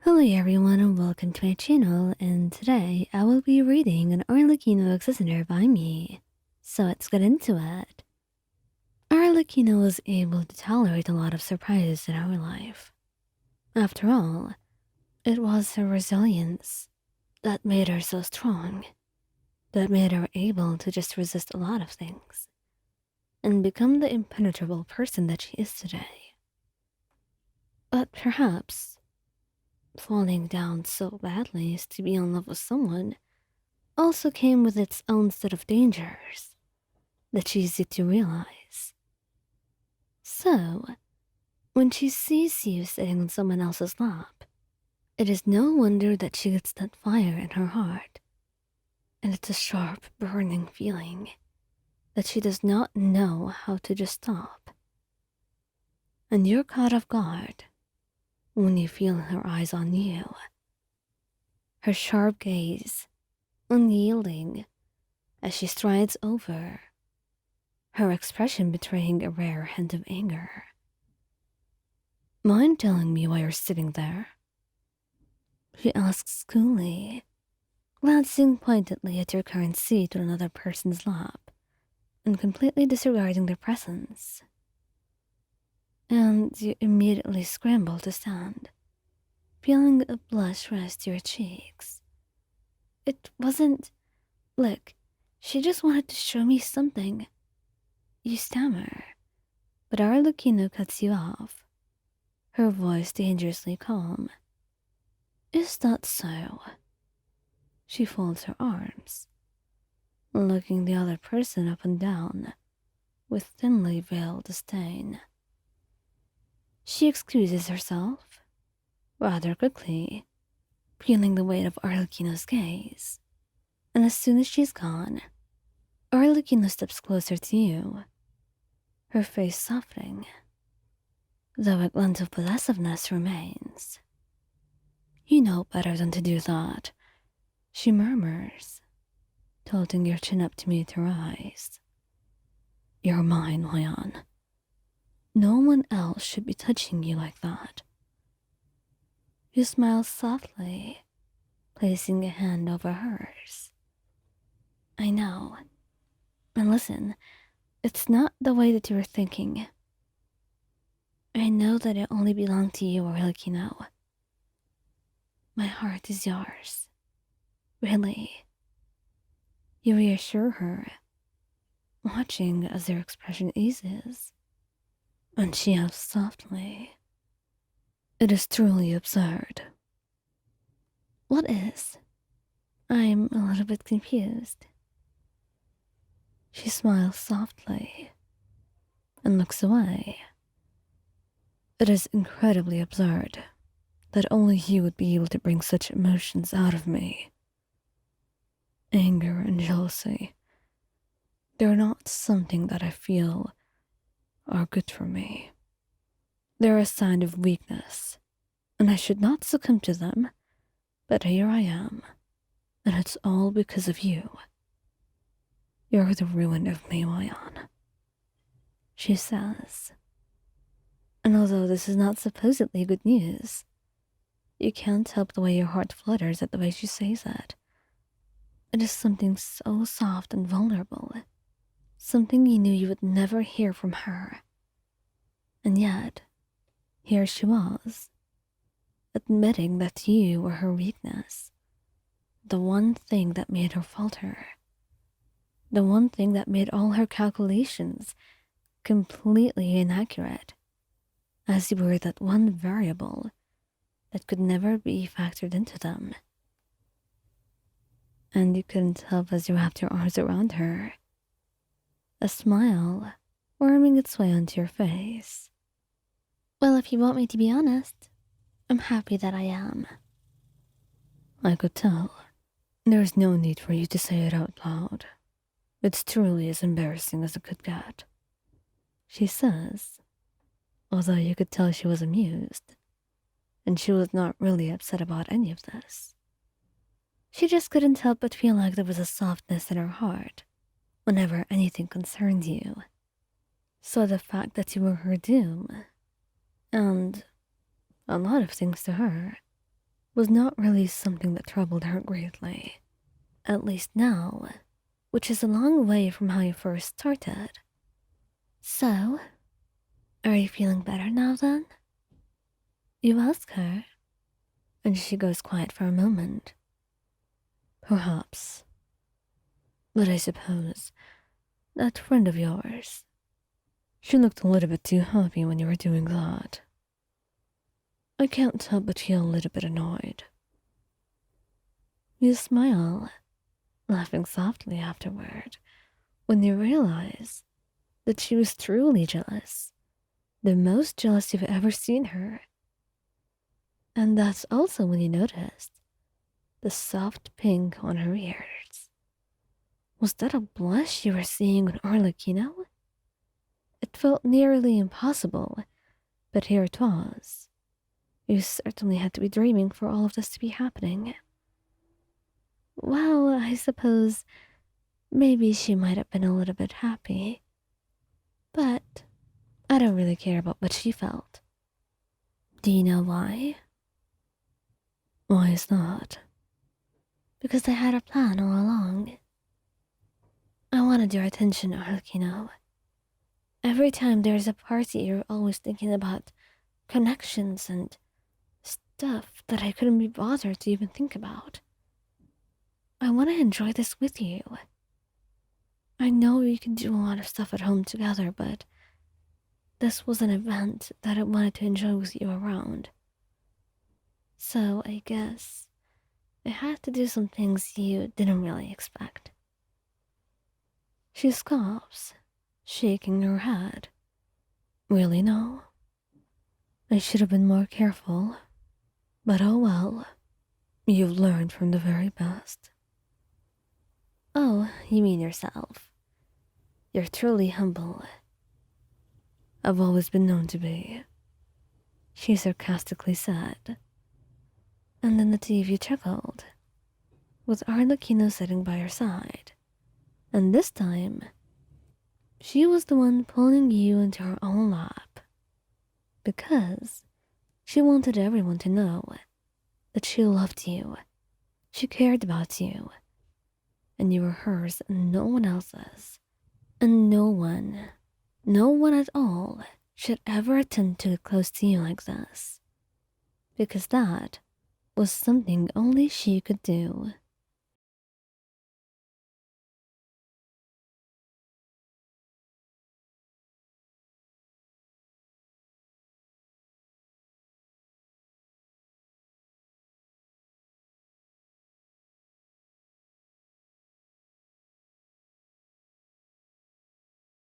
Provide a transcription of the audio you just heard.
Hello everyone and welcome to my channel, and today I will be reading an Arlecchino listener by me. So let's get into it. Arlecchino was able to tolerate a lot of surprises in her life. After all, it was her resilience that made her so strong, that made her able to just resist a lot of things, and become the impenetrable person that she is today. But perhaps falling down so badly as to be in love with someone also came with its own set of dangers that she's yet to realize. So, when she sees you sitting on someone else's lap, it is no wonder that she gets that fire in her heart, and it's a sharp, burning feeling that she does not know how to just stop. And you're caught off guard when you feel her eyes on you, her sharp gaze, unyielding as she strides over, her expression betraying a rare hint of anger. Mind telling me why you're sitting there? She asks coolly, glancing pointedly at your current seat on another person's lap and completely disregarding their presence. And you immediately scramble to stand, feeling a blush rise to your cheeks. It wasn't, look, she just wanted to show me something. You stammer, but Arlecchino cuts you off, her voice dangerously calm. Is that so? She folds her arms, looking the other person up and down with thinly veiled disdain. She excuses herself rather quickly, feeling the weight of Arlecchino's gaze, and as soon as she's gone, Arlecchino steps closer to you, her face softening, though a glint of possessiveness remains. You know better than to do that, she murmurs, tilting your chin up to meet her eyes. You're mine, Hyan. No one else should be touching you like that. You smile softly, placing a hand over hers. I know. And listen, it's not the way that you were thinking. I know that it only belonged to you, Arlecchino. My heart is yours. Really. You reassure her, watching as their expression eases, and she asks softly, it is truly absurd. What is? I'm a little bit confused. She smiles softly and looks away. It is incredibly absurd that only you would be able to bring such emotions out of me. Anger and jealousy, they're not something that I feel are good for me. They're a sign of weakness, and I should not succumb to them, but here I am, and it's all because of you. You're the ruin of me, Hyan, she says. And although this is not supposedly good news, you can't help the way your heart flutters at the way she says it. It is something so soft and vulnerable, something you knew you would never hear from her. And yet, here she was, admitting that you were her weakness, the one thing that made her falter, the one thing that made all her calculations completely inaccurate, as you were that one variable that could never be factored into them. And you couldn't help as you wrapped your arms around her, a smile worming its way onto your face. Well, if you want me to be honest, I'm happy that I am. I could tell. There's no need for you to say it out loud. It's truly as embarrassing as it could get, she says, although you could tell she was amused, and she was not really upset about any of this. She just couldn't help but feel like there was a softness in her heart whenever anything concerned you. So the fact that you were her doom, and a lot of things to her, was not really something that troubled her greatly. At least now, which is a long way from how you first started. So, are you feeling better now then? You ask her, and she goes quiet for a moment. Perhaps. But I suppose that friend of yours, she looked a little bit too happy when you were doing that. I can't help but feel a little bit annoyed. You smile, laughing softly afterward, when you realize that she was truly jealous, the most jealous you've ever seen her. And that's also when you noticed the soft pink on her ears. Was that a blush you were seeing on Arlecchino? It felt nearly impossible, but here it was. You certainly had to be dreaming for all of this to be happening. Well, I suppose maybe she might have been a little bit happy. But I don't really care about what she felt. Do you know why? Why is that? Because I had a plan all along. I wanted your attention, Arlecchino. Every time there's a party, you're always thinking about connections and stuff that I couldn't be bothered to even think about. I want to enjoy this with you. I know we can do a lot of stuff at home together, but this was an event that I wanted to enjoy with you around. So I guess I had to do some things you didn't really expect. She scoffs, shaking her head. Really, no? I should have been more careful. But oh well. You've learned from the very best. Oh, you mean yourself. You're truly humble. I've always been known to be, she sarcastically said. And then the TV chuckled, with Arlecchino sitting by her side. And this time, she was the one pulling you into her own lap. Because she wanted everyone to know that she loved you, she cared about you, and you were hers and no one else's. And no one at all, should ever attempt to get close to you like this. Because that was something only she could do.